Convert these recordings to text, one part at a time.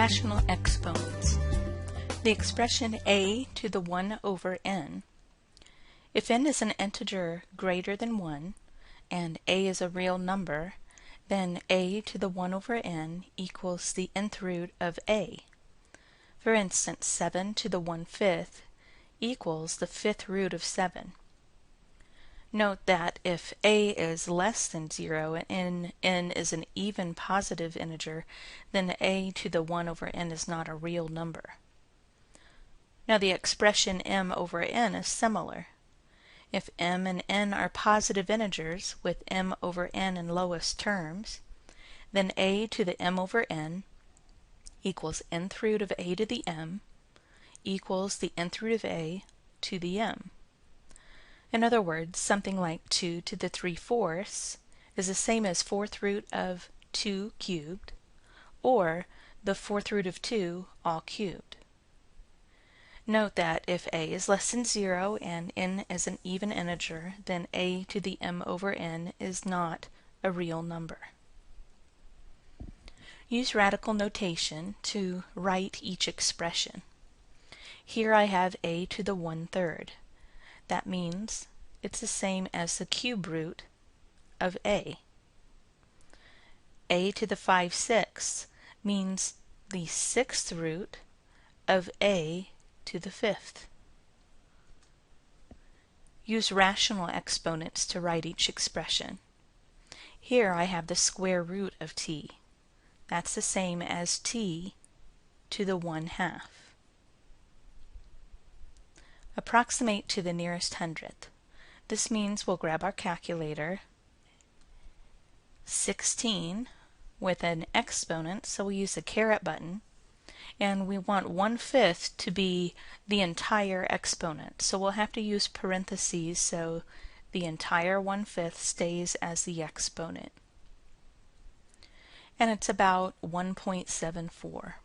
Rational exponents. The expression a to the 1 over n. If n is an integer greater than 1 and a is a real number, then a to the 1 over n equals the nth root of a. For instance, 7 to the 1/5 equals the 5th root of 7. Note that if a is less than 0 and n is an even positive integer, then a to the 1 over n is not a real number. Now the expression m over n is similar. If m and n are positive integers with m over n in lowest terms, then a to the m over n equals nth root of a to the m equals the nth root of a to the m. In other words, something like 2 to the 3/4 is the same as 4th root of 2 cubed, or the 4th root of 2 all cubed. Note that if a is less than 0 and n is an even integer, then a to the m over n is not a real number. Use radical notation to write each expression. Here I have a to the 1/3. That means it's the same as the cube root of a. A to the 5/6 means the 6th root of a to the 5th. Use rational exponents to write each expression. Here I have the square root of t. That's the same as t to the 1/2. Approximate to the nearest hundredth. This means we'll grab our calculator, 16 with an exponent, so we use the caret button, and we want 1/5 to be the entire exponent. So we'll have to use parentheses so the entire 1/5 stays as the exponent. And it's about 1.74.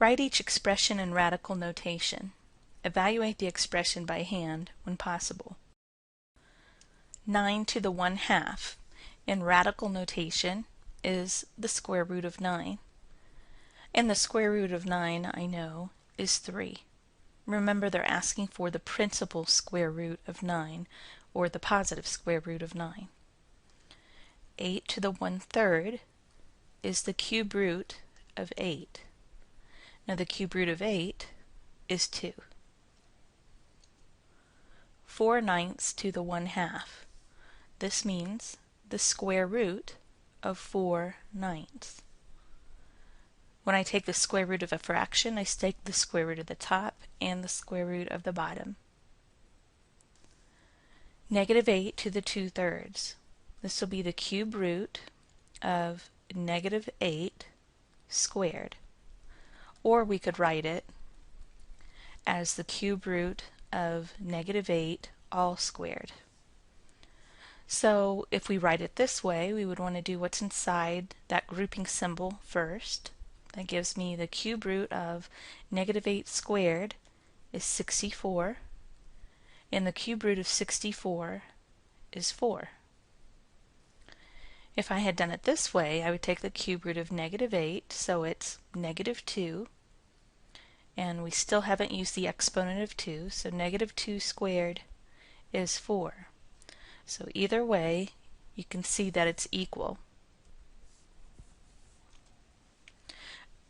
Write each expression in radical notation. Evaluate the expression by hand when possible. 9 to the 1/2 in radical notation is the square root of 9. And the square root of 9, I know, is 3. Remember, they're asking for the principal square root of 9, or the positive square root of 9. 8 to the 1/3 is the cube root of 8. Now the cube root of 8 is 2. 4/9 to the 1/2. This means the square root of 4/9. When I take the square root of a fraction, I take the square root of the top and the square root of the bottom. -8 to the 2/3. This will be the cube root of -8 squared. Or we could write it as the cube root of -8 all squared. So if we write it this way, we would want to do what's inside that grouping symbol first. That gives me the cube root of -8 squared is 64, and the cube root of 64 is 4. If I had done it this way, I would take the cube root of -8, so it's -2, and we still haven't used the exponent of 2, so -2 squared is 4. So either way, you can see that it's equal.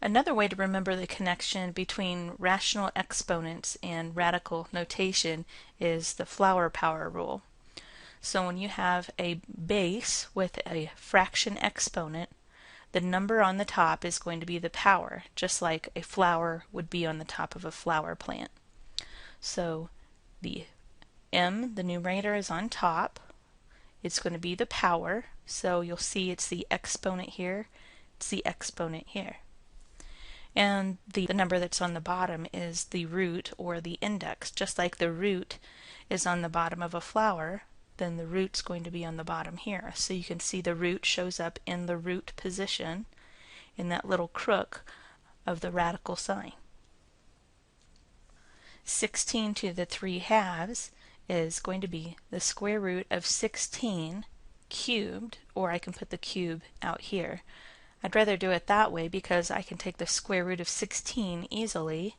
Another way to remember the connection between rational exponents and radical notation is the flower power rule. So when you have a base with a fraction exponent, the number on the top is going to be the power, just like a flower would be on the top of a flower plant. So the m, the numerator, is on top. It's going to be the power, so you'll see it's the exponent here, it's the exponent here. And the number that's on the bottom is the root or the index. Just like the root is on the bottom of a flower, then the root's going to be on the bottom here. So you can see the root shows up in the root position in that little crook of the radical sign. 16 to the 3/2 is going to be the square root of 16 cubed, or I can put the cube out here. I'd rather do it that way because I can take the square root of 16 easily,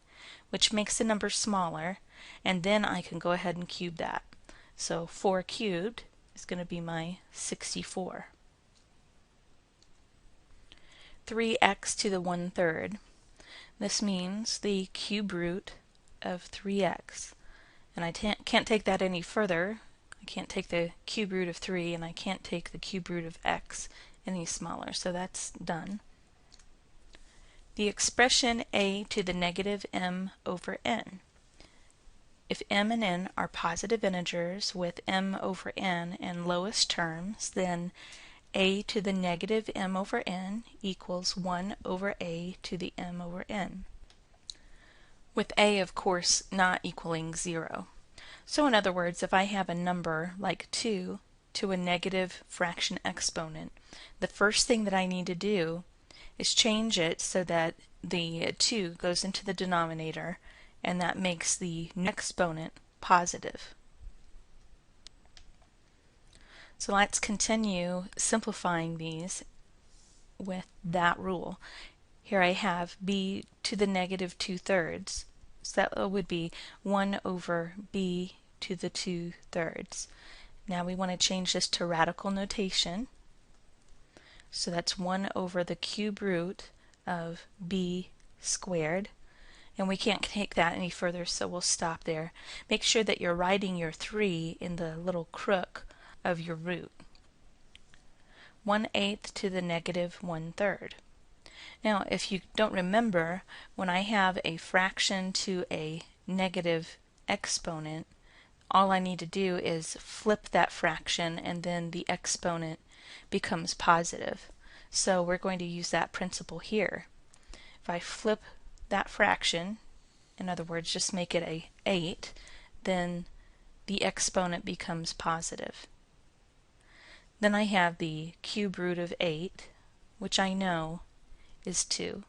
which makes the number smaller, and then I can go ahead and cube that. So 4 cubed is going to be my 64. 3x to the 1/3. This means the cube root of 3x. And I can't take that any further. I can't take the cube root of 3, and I can't take the cube root of x any smaller, so that's done. The expression a to the negative m over n. If m and n are positive integers with m over n in lowest terms, then a to the negative m over n equals 1 over a to the m over n, with a, of course, not equaling 0. So in other words, if I have a number like 2 to a negative fraction exponent, the first thing that I need to do is change it so that the 2 goes into the denominator, and that makes the exponent positive. So let's continue simplifying these with that rule. Here I have b to the negative 2/3. So that would be 1 over b to the 2/3. Now we want to change this to radical notation. So that's 1 over the cube root of b squared. And we can't take that any further, so we'll stop there. Make sure that you're writing your 3 in the little crook of your root. 1/8 to the negative 1/3. Now, if you don't remember, when I have a fraction to a negative exponent, all I need to do is flip that fraction, and then the exponent becomes positive. So we're going to use that principle here. If I flip that fraction, in other words, just make it a 8, then the exponent becomes positive. Then I have the cube root of 8, which I know is 2.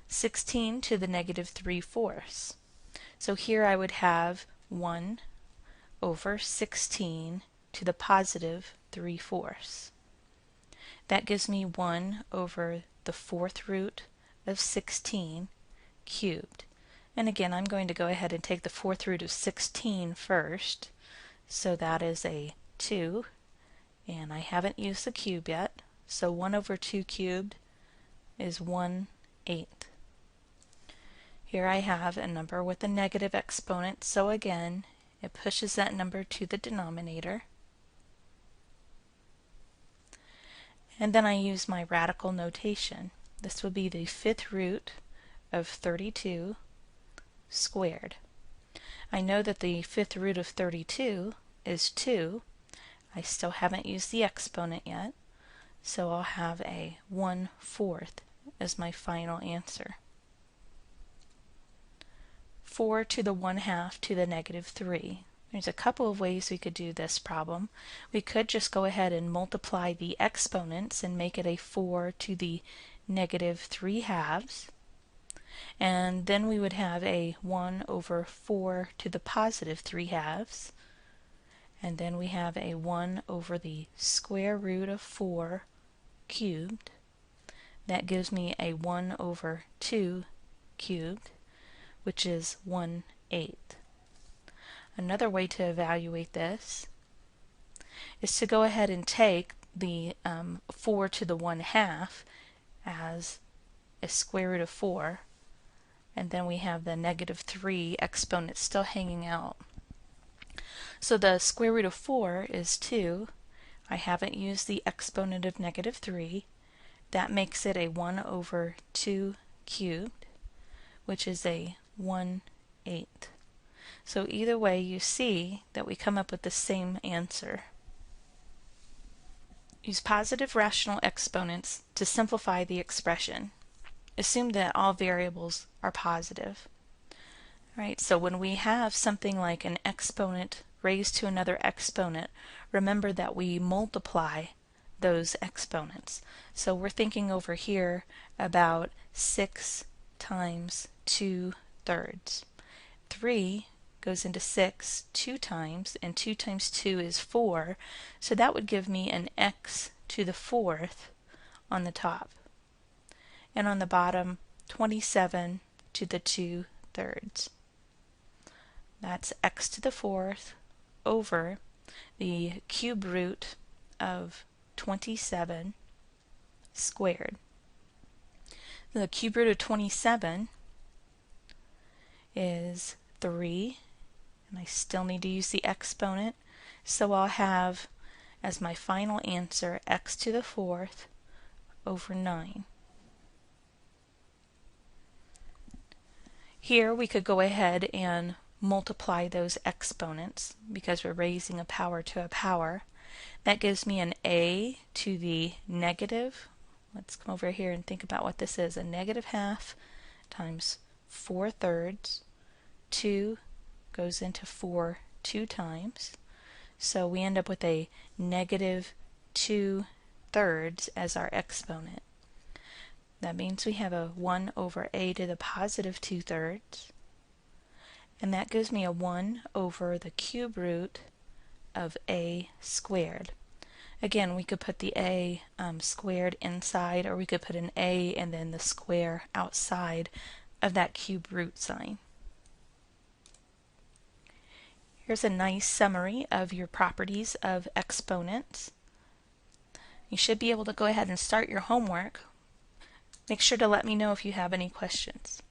16 to the negative 3/4. So here I would have 1 over 16 to the positive 3/4. That gives me 1 over the 4th root of 16 cubed. And again, I'm going to go ahead and take the 4th root of 16 first. So that is a 2, and I haven't used the cube yet. So 1 over 2 cubed is 1/8. Here I have a number with a negative exponent, so again, it pushes that number to the denominator. And then I use my radical notation. This would be the 5th root of 32 squared. I know that the 5th root of 32 is 2. I still haven't used the exponent yet, so I'll have a 1/4 as my final answer. 4 to the 1/2 to the negative 3. There's a couple of ways we could do this problem. We could just go ahead and multiply the exponents and make it a 4 to the negative 3/2. And then we would have a 1 over 4 to the positive 3/2. And then we have a 1 over the square root of 4 cubed. That gives me a 1 over 2 cubed, which is 1/8. Another way to evaluate this is to go ahead and take the 4 to the 1/2 as a square root of 4, and then we have the negative 3 exponent still hanging out. So the square root of 4 is 2. I haven't used the exponent of negative 3. That makes it a 1 over 2 cubed, which is a 1/8. So either way, you see that we come up with the same answer. Use positive rational exponents to simplify the expression. Assume that all variables are positive. Right, so when we have something like an exponent raised to another exponent, remember that we multiply those exponents. So we're thinking over here about 6 times 2/3. 3 goes into 6 2 times, and 2 times 2 is 4, so that would give me an x to the fourth on the top. And on the bottom, 27 to the 2/3. That's x to the fourth over the cube root of 27 squared. The cube root of 27 is 3, and I still need to use the exponent, so I'll have as my final answer x to the fourth over 9. Here we could go ahead and multiply those exponents because we're raising a power to a power. That gives me an a to the negative. Let's come over here and think about what this is. A negative half times 4/3. 2 goes into 4 2 times. So we end up with a negative 2/3 as our exponent. That means we have a 1 over a to the positive 2/3. And that gives me a 1 over the cube root of a squared. Again, we could put the a squared inside, or we could put an a and then the square outside of that cube root sign. Here's a nice summary of your properties of exponents. You should be able to go ahead and start your homework. Make sure to let me know if you have any questions.